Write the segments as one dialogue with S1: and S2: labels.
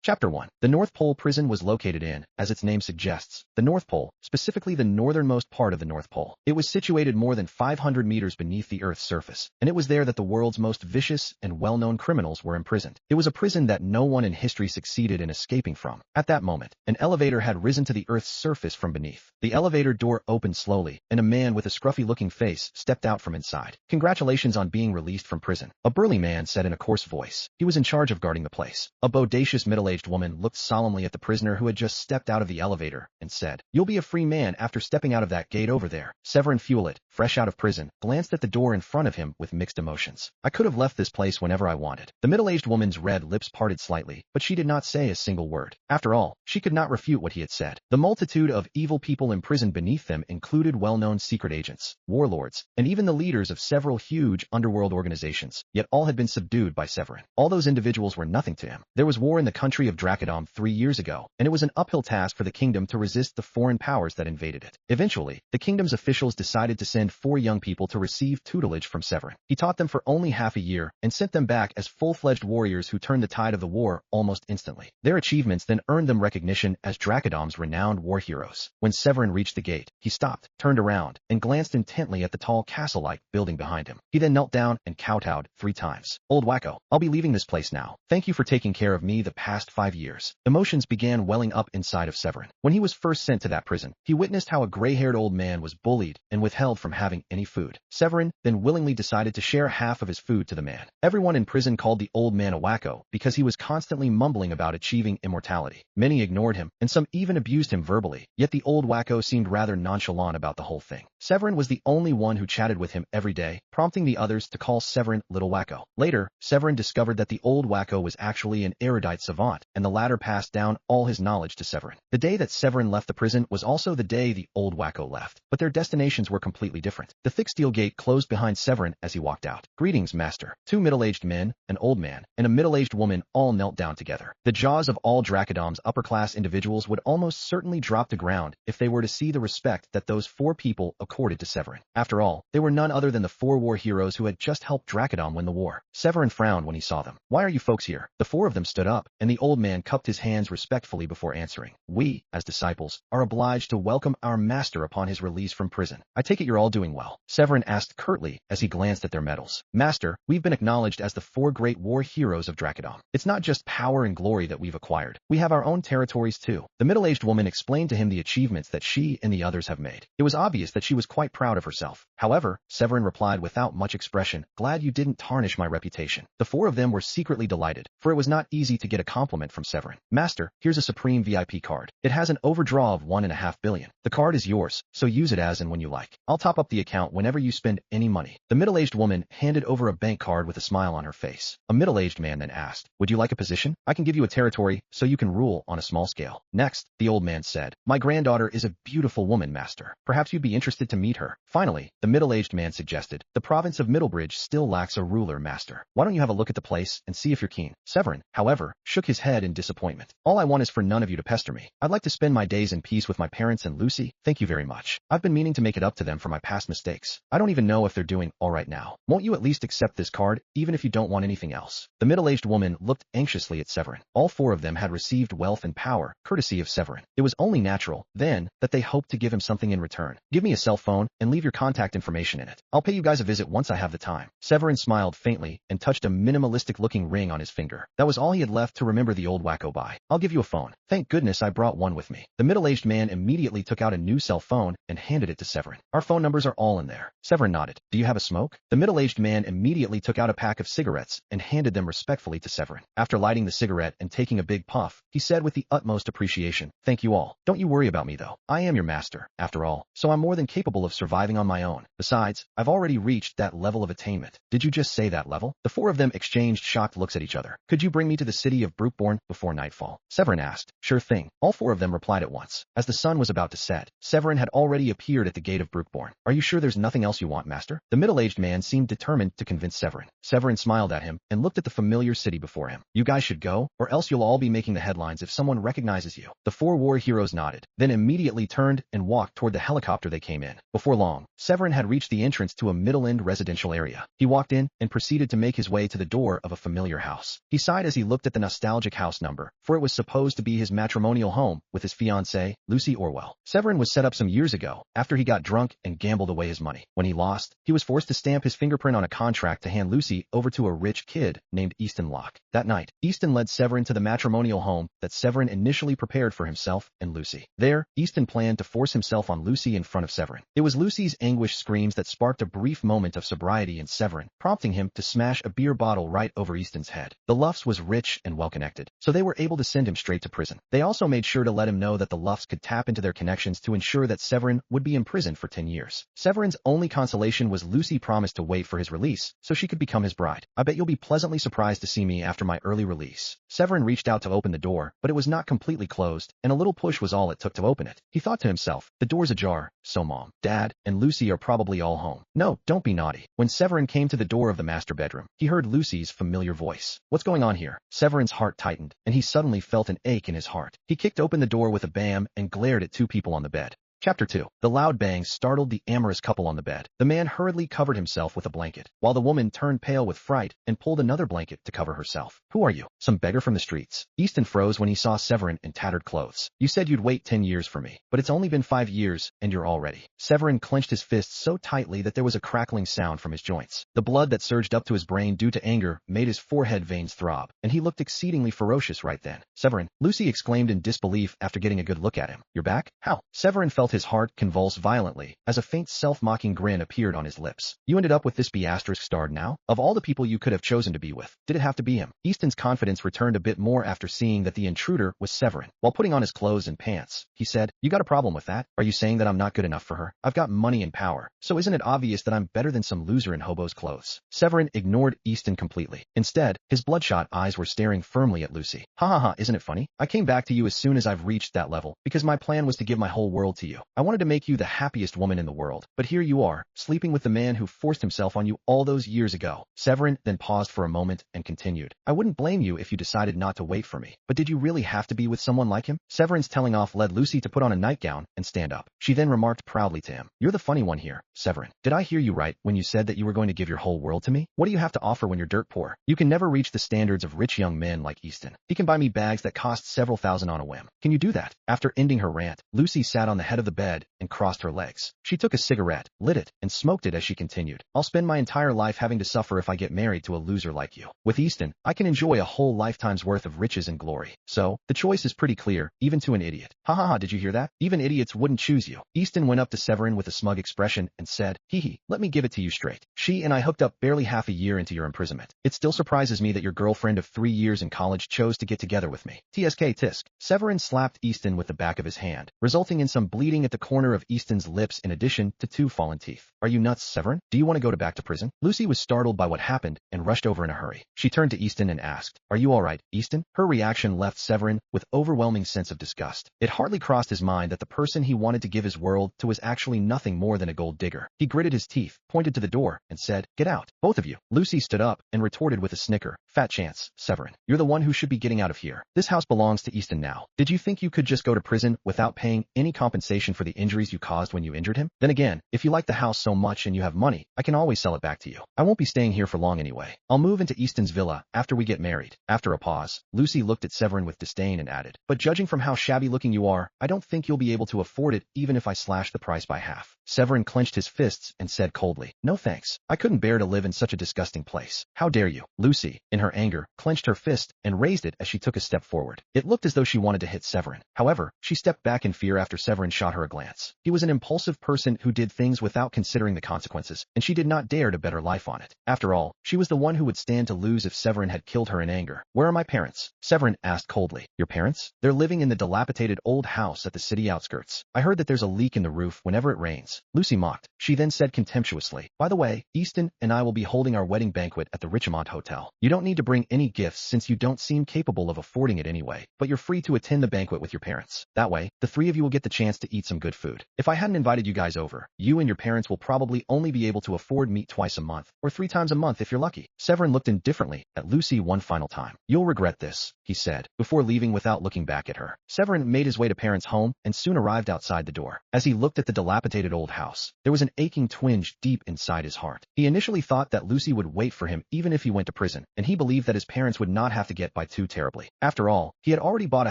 S1: Chapter 1. The North Pole prison was located in, as its name suggests, the North Pole, specifically the northernmost part of the North Pole. It was situated more than 500 meters beneath the Earth's surface, and it was there that the world's most vicious and well-known criminals were imprisoned. It was a prison that no one in history succeeded in escaping from. At that moment, an elevator had risen to the Earth's surface from beneath. The elevator door opened slowly, and a man with a scruffy-looking face stepped out from inside. "Congratulations on being released from prison," a burly man said in a coarse voice. He was in charge of guarding the place. A bodacious middle-aged woman looked solemnly at the prisoner who had just stepped out of the elevator and said, "You'll be a free man after stepping out of that gate over there." Severin Fewlett, fresh out of prison, glanced at the door in front of him with mixed emotions. "I could have left this place whenever I wanted." The middle-aged woman's red lips parted slightly, but she did not say a single word. After all, she could not refute what he had said. The multitude of evil people imprisoned beneath them included well-known secret agents, warlords, and even the leaders of several huge underworld organizations, yet all had been subdued by Severin. All those individuals were nothing to him. There was war in the country of Dracodom 3 years ago, and it was an uphill task for the kingdom to resist the foreign powers that invaded it. Eventually, the kingdom's officials decided to send 4 young people to receive tutelage from Severin. He taught them for only half a year and sent them back as full-fledged warriors who turned the tide of the war almost instantly. Their achievements then earned them recognition as Dracodom's renowned war heroes. When Severin reached the gate, he stopped, turned around, and glanced intently at the tall castle-like building behind him. He then knelt down and kowtowed 3 times. "Old wacko, I'll be leaving this place now. Thank you for taking care of me the past 5 years. Emotions began welling up inside of Severin. When he was first sent to that prison, he witnessed how a gray-haired old man was bullied and withheld from having any food. Severin then willingly decided to share half of his food to the man. Everyone in prison called the old man a wacko because he was constantly mumbling about achieving immortality. Many ignored him, and some even abused him verbally, yet the old wacko seemed rather nonchalant about the whole thing. Severin was the only one who chatted with him every day, prompting the others to call Severin Little Wacko. Later, Severin discovered that the old wacko was actually an erudite savant, and the latter passed down all his knowledge to Severin. The day that Severin left the prison was also the day the old wacko left, but their destinations were completely different. The thick steel gate closed behind Severin as he walked out. "Greetings, master." 2 middle-aged men, an old man, and a middle-aged woman all knelt down together. The jaws of all Dracodom's upper-class individuals would almost certainly drop to ground if they were to see the respect that those 4 people accorded to Severin. After all, they were none other than the 4 war heroes who had just helped Dracodom win the war. Severin frowned when he saw them. "Why are you folks here?" The 4 of them stood up, and the old man cupped his hands respectfully before answering. "We, as disciples, are obliged to welcome our master upon his release from prison. I take it you're all doing well?" Severin asked curtly as he glanced at their medals. "Master, we've been acknowledged as the 4 great war heroes of Dracodom. It's not just power and glory that we've acquired. We have our own territories too." The middle-aged woman explained to him the achievements that she and the others have made. It was obvious that she was quite proud of herself. However, Severin replied without much expression, "Glad you didn't tarnish my reputation." The 4 of them were secretly delighted, for it was not easy to get a compliment from Severin. "Master, here's a Supreme VIP card. It has an overdraw of 1.5 billion. The card is yours, so use it as and when you like. I'll top up the account whenever you spend any money." The middle-aged woman handed over a bank card with a smile on her face. A middle-aged man then asked, "Would you like a position? I can give you a territory so you can rule on a small scale." "Next," the old man said, "my granddaughter is a beautiful woman, master. Perhaps you'd be interested to meet her." Finally, the middle-aged man suggested, "The province of Middlebridge still lacks a ruler, master. Why don't you have a look at the place and see if you're keen?" Severin, however, shook his head in disappointment. "All I want is for none of you to pester me. I'd like to spend my days in peace with my parents and Lucy. Thank you very much. I've been meaning to make it up to them for my past mistakes. I don't even know if they're doing all right now. Won't you at least accept this card, even if you don't want anything else?" The middle-aged woman looked anxiously at Severin. All 4 of them had received wealth and power, courtesy of Severin. It was only natural, then, that they hoped to give him something in return. "Give me a cell phone and leave your contact information in it. I'll pay you guys a visit once I have the time." Severin smiled faintly and touched a minimalistic-looking ring on his finger. That was all he had left to remember the old wacko by. "I'll give you a phone. Thank goodness I brought one with me." The middle-aged man immediately took out a new cell phone and handed it to Severin. "Our phone numbers are all in there." Severin nodded. "Do you have a smoke?" The middle-aged man immediately took out a pack of cigarettes and handed them respectfully to Severin. After lighting the cigarette and taking a big puff, he said with the utmost appreciation, "Thank you all. Don't you worry about me though. I am your master, after all, so I'm more than capable of surviving on my own. Besides, I've already reached that level of attainment." "Did you just say that level?" The 4 of them exchanged shocked looks at each other. "Could you bring me to the city of Brookborn before nightfall?" Severin asked. "Sure thing." All 4 of them replied at once. As the sun was about to set, Severin had already appeared at the gate of Brookborn. Are you sure there's nothing else you want, master? The middle-aged man seemed determined to convince Severin. Severin smiled at him and looked at the familiar city before him. You guys should go, or else you'll all be making the headlines if someone recognizes you. The four war heroes nodded, then immediately turned and walked toward the helicopter they came in. Before long, Severin had reached the entrance to a middle-end residential area. He walked in and proceeded to make his way to the door of a familiar house. He sighed as he looked at the nostalgic house number, for it was supposed to be his matrimonial home with his fiancée, Lucy Orwell. Severin was set up some years ago, after he got drunk and gambled away his money. When he lost, he was forced to stamp his fingerprint on a contract to hand Lucy over to a rich kid named Easton Locke. That night, Easton led Severin to the matrimonial home that Severin initially prepared for himself and Lucy. There, Easton planned to force himself on Lucy in front of Severin. It was Lucy's anguished screams that sparked a brief moment of sobriety in Severin, prompting him to smash a beer bottle right over Easton's head. The Luffs was rich and well-connected, so they were able to send him straight to prison. They also made sure to let him know that the Luffs could tap into their connections to ensure that Severin would be imprisoned for 10 years. Severin's only consolation was Lucy promised to wait for his release so she could become his bride. I bet you'll be pleasantly surprised to see me after my early release. Severin reached out to open the door, but it was not completely closed, and a little push was all it took to open it. He thought to himself, the door's ajar, so Mom, Dad, and Lucy are probably all home. No, don't be naughty. When Severin came to the door of the master bedroom, he heard Lucy's familiar voice. What's going on here? Severin's heart tightened, and he suddenly felt an ache in his heart. He kicked open the door with a bam and glared at two people on the bed. Chapter 2. The loud bangs startled the amorous couple on the bed. The man hurriedly covered himself with a blanket, while the woman turned pale with fright and pulled another blanket to cover herself. Who are you? Some beggar from the streets. Easton froze when he saw Severin in tattered clothes. You said you'd wait 10 years for me, but it's only been 5 years, and you're all ready. Severin clenched his fists so tightly that there was a crackling sound from his joints. The blood that surged up to his brain due to anger made his forehead veins throb, and he looked exceedingly ferocious right then. Severin, Lucy exclaimed in disbelief after getting a good look at him. You're back? How? Severin felt his heart convulse violently as a faint self-mocking grin appeared on his lips. You ended up with this B***starred now? Of all the people you could have chosen to be with, did it have to be him? Easton's confidence returned a bit more after seeing that the intruder was Severin. While putting on his clothes and pants, he said, you got a problem with that? Are you saying that I'm not good enough for her? I've got money and power, so isn't it obvious that I'm better than some loser in hobo's clothes? Severin ignored Easton completely. Instead, his bloodshot eyes were staring firmly at Lucy. Ha ha ha, isn't it funny? I came back to you as soon as I've reached that level, because my plan was to give my whole world to you. I wanted to make you the happiest woman in the world, but here you are, sleeping with the man who forced himself on you all those years ago. Severin then paused for a moment and continued. I wouldn't blame you if you decided not to wait for me, but did you really have to be with someone like him? Severin's telling off led Lucy to put on a nightgown and stand up. She then remarked proudly to him, you're the funny one here, Severin. Did I hear you right when you said that you were going to give your whole world to me? What do you have to offer when you're dirt poor? You can never reach the standards of rich young men like Easton. He can buy me bags that cost several thousand on a whim. Can you do that? After ending her rant, Lucy sat on the head of the bed and crossed her legs. She took a cigarette, lit it, and smoked it as she continued. I'll spend my entire life having to suffer if I get married to a loser like you. With Easton, I can enjoy a whole lifetime's worth of riches and glory. So, the choice is pretty clear, even to an idiot. Ha ha ha, did you hear that? Even idiots wouldn't choose you. Easton went up to Severin with a smug expression and said, hee hee, let me give it to you straight. She and I hooked up barely half a year into your imprisonment. It still surprises me that your girlfriend of 3 years in college chose to get together with me. TSK tisk. Severin slapped Easton with the back of his hand, resulting in some bleeding at the corner of Easton's lips in addition to 2 fallen teeth. Are you nuts, Severin? Do you want to go back to prison? Lucy was startled by what happened and rushed over in a hurry. She turned to Easton and asked, are you all right, Easton? Her reaction left Severin with overwhelming sense of disgust. It hardly crossed his mind that the person he wanted to give his world to was actually nothing more than a gold digger. He gritted his teeth, pointed to the door, and said, get out, both of you. Lucy stood up and retorted with a snicker, fat chance, Severin. You're the one who should be getting out of here. This house belongs to Easton now. Did you think you could just go to prison without paying any compensation for the injuries you caused when you injured him? Then again, if you like the house so much and you have money, I can always sell it back to you. I won't be staying here for long anyway. I'll move into Easton's villa after we get married. After a pause, Lucy looked at Severin with disdain and added, but judging from how shabby looking you are, I don't think you'll be able to afford it even if I slash the price by half. Severin clenched his fists and said coldly, no thanks. I couldn't bear to live in such a disgusting place. How dare you? Lucy, in her anger, clenched her fist and raised it as she took a step forward. It looked as though she wanted to hit Severin. However, she stepped back in fear after Severin shot her a glance. He was an impulsive person who did things without considering the consequences, and she did not dare to bet her life on it. After all, she was the one who would stand to lose if Severin had killed her in anger. Where are my parents? Severin asked coldly. Your parents? They're living in the dilapidated old house at the city outskirts. I heard that there's a leak in the roof whenever it rains. Lucy mocked. She then said contemptuously, by the way, Easton and I will be holding our wedding banquet at the Richmond Hotel. You don't need need to bring any gifts since you don't seem capable of affording it anyway, but you're free to attend the banquet with your parents. That way, the three of you will get the chance to eat some good food. If I hadn't invited you guys over, you and your parents will probably only be able to afford meat twice a month, or 3 times a month if you're lucky. Severin looked indifferently at Lucy one final time. You'll regret this, he said, before leaving without looking back at her. Severin made his way to parents' home and soon arrived outside the door. As he looked at the dilapidated old house, there was an aching twinge deep inside his heart. He initially thought that Lucy would wait for him even if he went to prison, and he believed that his parents would not have to get by too terribly. After all, he had already bought a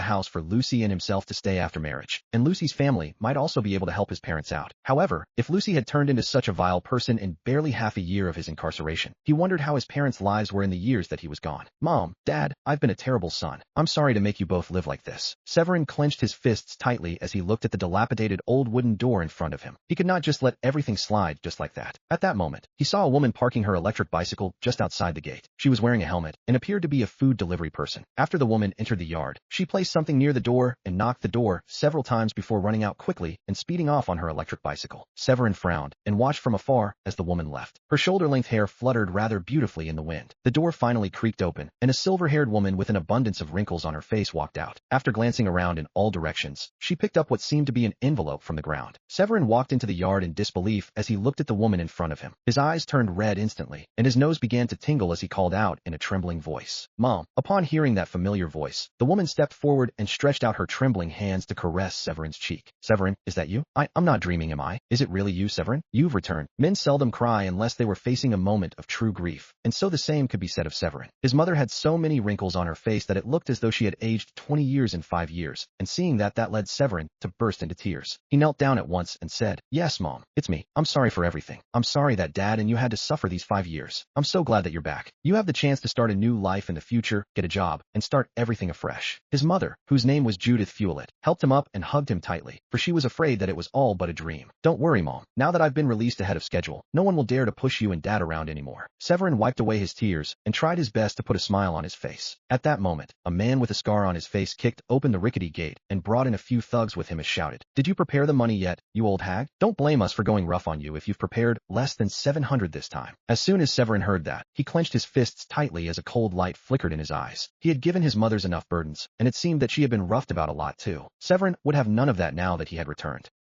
S1: house for Lucy and himself to stay after marriage, and Lucy's family might also be able to help his parents out. However, if Lucy had turned into such a vile person in barely half a year of his incarceration, he wondered how his parents' lives were in the years that he was gone. Mom, Dad, I've been a terrible son. I'm sorry to make you both live like this. Severin clenched his fists tightly as he looked at the dilapidated old wooden door in front of him. He could not just let everything slide just like that. At that moment, he saw a woman parking her electric bicycle just outside the gate. She was wearing a helmet and appeared to be a food delivery person. After the woman entered the yard, she placed something near the door and knocked the door several times before running out quickly and speeding off on her electric bicycle. Severin frowned and watched from afar as the woman left. Her shoulder-length hair fluttered rather beautifully in the wind. The door finally creaked open, and a silver-haired woman with an abundance of wrinkles on her face walked out. After glancing around in all directions, she picked up what seemed to be an envelope from the ground. Severin walked into the yard in disbelief as he looked at the woman in front of him. His eyes turned red instantly, and his nose began to tingle as he called out in a trembling voice, "Mom." Upon hearing that familiar voice, the woman stepped forward and stretched out her trembling hands to caress Severin's cheek. "Severin, is that you? I'm not dreaming, am I? Is it really you, Severin? You've returned." Men seldom cry unless they were facing a moment of true grief, and so the same could be said of Severin. His mother had so many wrinkles on her face that it looked as though she had aged 20 years in 5 years, and seeing that led Severin to burst into tears. He knelt down at once and said, "Yes, Mom, it's me. I'm sorry for everything. I'm sorry that Dad and you had to suffer these 5 years. I'm so glad that you're back. You have the chance to start a new life in the future, get a job, and start everything afresh." His mother, whose name was Judith Fewlett, helped him up and hugged him tightly, for she was afraid that it was all but a dream. "Don't worry, Mom. Now that I've been released ahead of schedule, no one will dare to push you and Dad around anymore." Severin wiped away his tears and tried his best to put a smile on his face. At that moment, a man with a scar on his face kicked open the rickety gate and brought in a few thugs with him and shouted, "Did you prepare the money yet, you old hag? Don't blame us for going rough on you if you've prepared less than 700 this time." As soon as Severin heard that, he clenched his fists tightly as a cold light flickered in his eyes. He had given his mother enough burdens, and it seemed that she had been roughed about a lot too. Severin would have none of that now that he had returned.